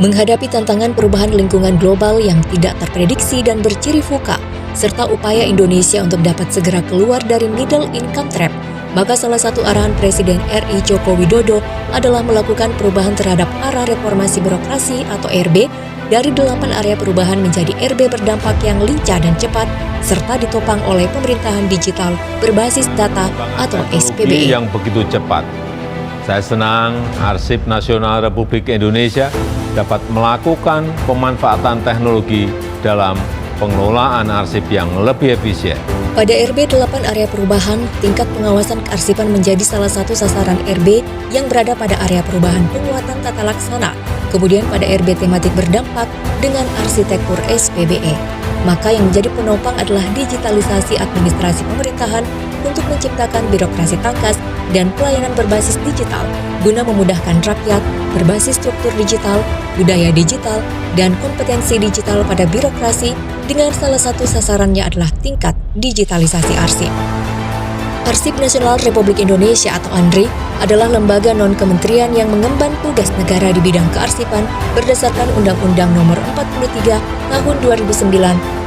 Menghadapi tantangan perubahan lingkungan global yang tidak terprediksi dan berciri VUCA, serta upaya Indonesia untuk dapat segera keluar dari middle income trap, maka salah satu arahan Presiden RI Joko Widodo adalah melakukan perubahan terhadap arah reformasi birokrasi atau RB dari 8 area perubahan menjadi RB berdampak yang lincah dan cepat, serta ditopang oleh pemerintahan digital berbasis data atau SPBE. Yang begitu cepat. Saya senang Arsip Nasional Republik Indonesia dapat melakukan pemanfaatan teknologi dalam pengelolaan arsip yang lebih efisien. Pada RB 8 area perubahan, tingkat pengawasan kearsipan menjadi salah satu sasaran RB yang berada pada area perubahan penguatan tata laksana, kemudian pada RB tematik berdampak dengan arsitektur SPBE. Maka yang menjadi penopang adalah digitalisasi administrasi pemerintahan untuk menciptakan birokrasi tangkas dan pelayanan berbasis digital guna memudahkan rakyat berbasis struktur digital, budaya digital, dan kompetensi digital pada birokrasi dengan salah satu sasarannya adalah tingkat digitalisasi arsip. Arsip Nasional Republik Indonesia atau ANRI adalah lembaga non-kementerian yang mengemban tugas negara di bidang kearsipan berdasarkan Undang-Undang Nomor 43 Tahun 2009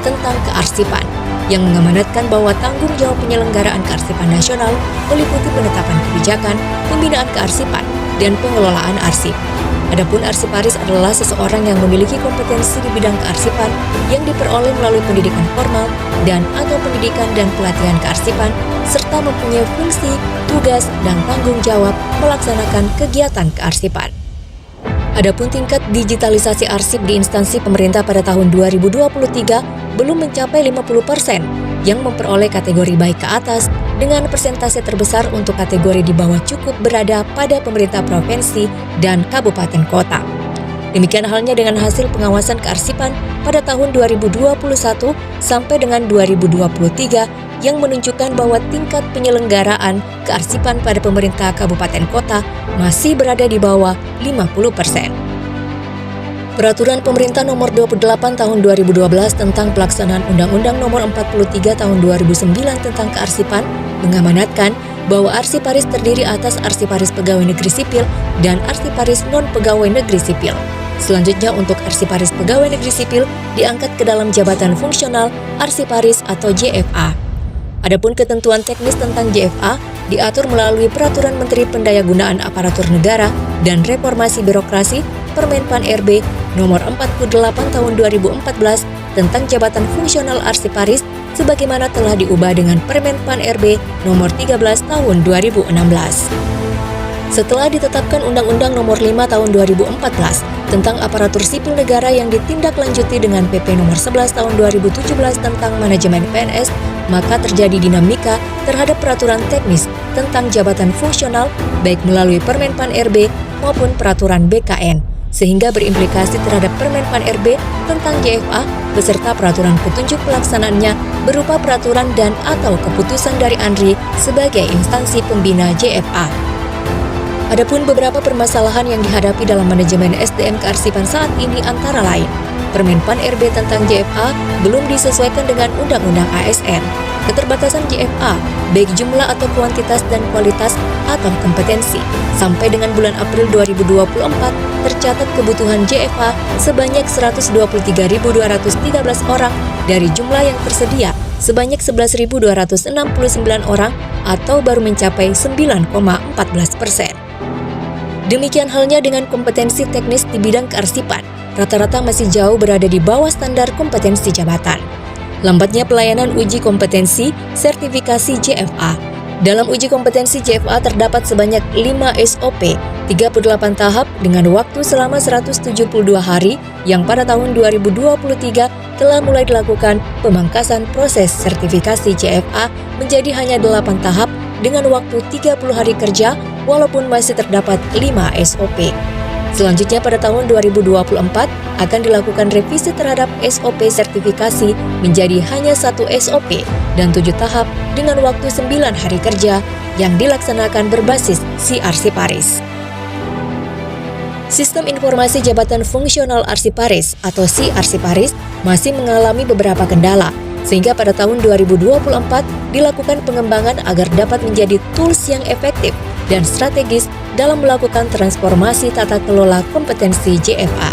tentang kearsipan, yang mengamanatkan bahwa tanggung jawab penyelenggaraan kearsipan nasional meliputi penetapan kebijakan, pembinaan kearsipan, dan pengelolaan arsip. Adapun arsiparis adalah seseorang yang memiliki kompetensi di bidang kearsipan yang diperoleh melalui pendidikan formal dan atau pendidikan dan pelatihan kearsipan, serta mempunyai fungsi, tugas, dan tanggung jawab melaksanakan kegiatan kearsipan. Adapun tingkat digitalisasi arsip di instansi pemerintah pada tahun 2023 belum mencapai 50%, yang memperoleh kategori baik ke atas dengan persentase terbesar untuk kategori di bawah cukup berada pada pemerintah provinsi dan kabupaten kota. Demikian halnya dengan hasil pengawasan kearsipan pada tahun 2021 sampai dengan 2023 yang menunjukkan bahwa tingkat penyelenggaraan kearsipan pada pemerintah kabupaten kota masih berada di bawah 50%. Peraturan Pemerintah Nomor 28 Tahun 2012 tentang pelaksanaan Undang-Undang Nomor 43 Tahun 2009 tentang kearsipan mengamanatkan bahwa arsiparis terdiri atas arsiparis pegawai negeri sipil dan arsiparis non-pegawai negeri sipil. Selanjutnya untuk arsiparis pegawai negeri sipil diangkat ke dalam jabatan fungsional arsiparis atau JFA. Adapun ketentuan teknis tentang JFA diatur melalui Peraturan Menteri Pendayagunaan Aparatur Negara dan Reformasi Birokrasi Permenpan RB Nomor 48 Tahun 2014 tentang jabatan fungsional arsiparis sebagaimana telah diubah dengan Permenpan RB Nomor 13 Tahun 2016. Setelah ditetapkan Undang-Undang Nomor 5 Tahun 2014 tentang aparatur sipil negara yang ditindaklanjuti dengan PP Nomor 11 Tahun 2017 tentang manajemen PNS, maka terjadi dinamika terhadap peraturan teknis tentang jabatan fungsional baik melalui Permenpan RB maupun peraturan BKN, sehingga berimplikasi terhadap Permenpan RB tentang JFA beserta peraturan petunjuk pelaksanaannya berupa peraturan dan atau keputusan dari ANRI sebagai instansi pembina JFA. Adapun beberapa permasalahan yang dihadapi dalam manajemen SDM kearsipan saat ini antara lain, Permenpan RB tentang JFA belum disesuaikan dengan Undang-Undang ASN, keterbatasan JFA, baik jumlah atau kuantitas dan kualitas atau kompetensi. Sampai dengan bulan April 2024, tercatat kebutuhan JFA sebanyak 123.213 orang dari jumlah yang tersedia sebanyak 11.269 orang atau baru mencapai 9,14%. Demikian halnya dengan kompetensi teknis di bidang kearsipan, rata-rata masih jauh berada di bawah standar kompetensi jabatan. Lambatnya pelayanan uji kompetensi sertifikasi JFA. Dalam uji kompetensi JFA terdapat sebanyak 5 SOP, 38 tahap dengan waktu selama 172 hari yang pada tahun 2023 telah mulai dilakukan pemangkasan proses sertifikasi JFA menjadi hanya 8 tahap dengan waktu 30 hari kerja walaupun masih terdapat 5 SOP. Selanjutnya pada tahun 2024 akan dilakukan revisi terhadap SOP sertifikasi menjadi hanya 1 SOP dan 7 tahap dengan waktu 9 hari kerja yang dilaksanakan berbasis si arsiparis. Sistem Informasi Jabatan Fungsional Arsiparis atau si arsiparis masih mengalami beberapa kendala, sehingga pada tahun 2024 dilakukan pengembangan agar dapat menjadi tools yang efektif dan strategis dalam melakukan transformasi tata kelola kompetensi JFA.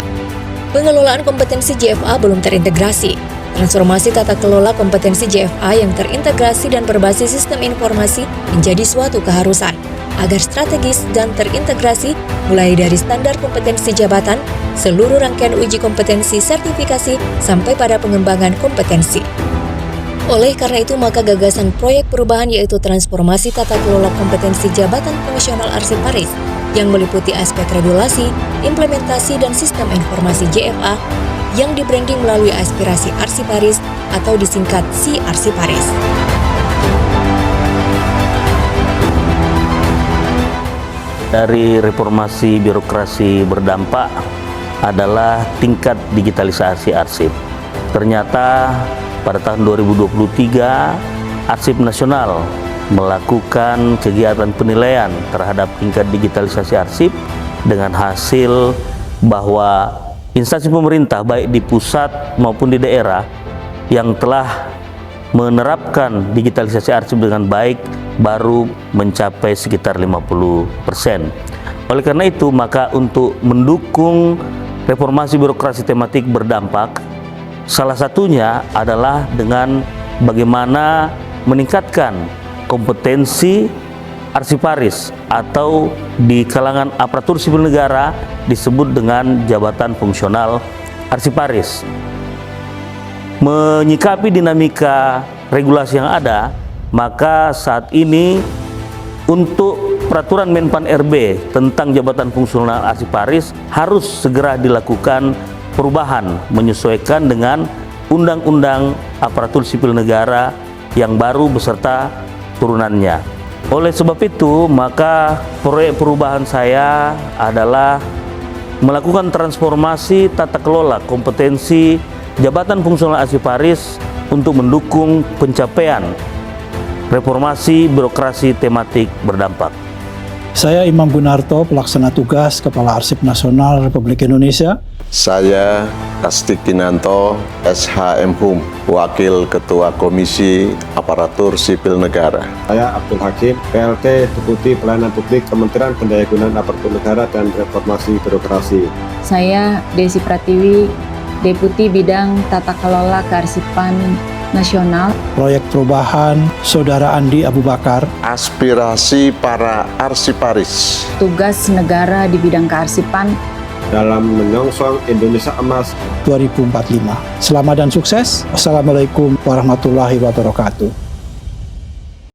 Pengelolaan kompetensi JFA belum terintegrasi. Transformasi tata kelola kompetensi JFA yang terintegrasi dan berbasis sistem informasi menjadi suatu keharusan agar strategis dan terintegrasi mulai dari standar kompetensi jabatan, seluruh rangkaian uji kompetensi sertifikasi sampai pada pengembangan kompetensi. Oleh karena itu, maka gagasan proyek perubahan yaitu transformasi tata kelola kompetensi jabatan fungsional Arsiparis yang meliputi aspek regulasi, implementasi, dan sistem informasi JFA yang di-branding melalui aspirasi Arsiparis atau disingkat Si Arsiparis. Dari reformasi birokrasi berdampak adalah tingkat digitalisasi arsip. Ternyata pada tahun 2023, Arsip Nasional melakukan kegiatan penilaian terhadap tingkat digitalisasi arsip dengan hasil bahwa instansi pemerintah baik di pusat maupun di daerah yang telah menerapkan digitalisasi arsip dengan baik baru mencapai sekitar 50%. Oleh karena itu, maka untuk mendukung reformasi birokrasi tematik berdampak, salah satunya adalah dengan bagaimana meningkatkan kompetensi Arsiparis atau di kalangan aparatur sipil negara disebut dengan jabatan fungsional Arsiparis. Menyikapi dinamika regulasi yang ada, maka saat ini untuk peraturan Menpan RB tentang jabatan fungsional Arsiparis harus segera dilakukan perubahan menyesuaikan dengan Undang-Undang Aparatur Sipil Negara yang baru beserta turunannya. Oleh sebab itu, maka proyek perubahan saya adalah melakukan transformasi tata kelola kompetensi jabatan fungsional Arsiparis untuk mendukung pencapaian reformasi birokrasi tematik berdampak. Saya Imam Gunarto, pelaksana tugas Kepala Arsip Nasional Republik Indonesia. Saya Kastik Kinanto, SHM-Hum, Wakil Ketua Komisi Aparatur Sipil Negara. Saya Abdul Hakim, PLT Deputi Pelayanan Publik Kementerian Pendayagunaan Aparatur Negara dan Reformasi Birokrasi. Saya Desi Pratiwi, Deputi Bidang Tata Kelola Kearsipan Nasional. Proyek perubahan Saudara Andi Abu Bakar. Aspirasi para Arsiparis. Tugas negara di bidang kearsipan dalam menyongsong Indonesia Emas 2045. Selamat dan sukses. Wassalamualaikum warahmatullahi wabarakatuh.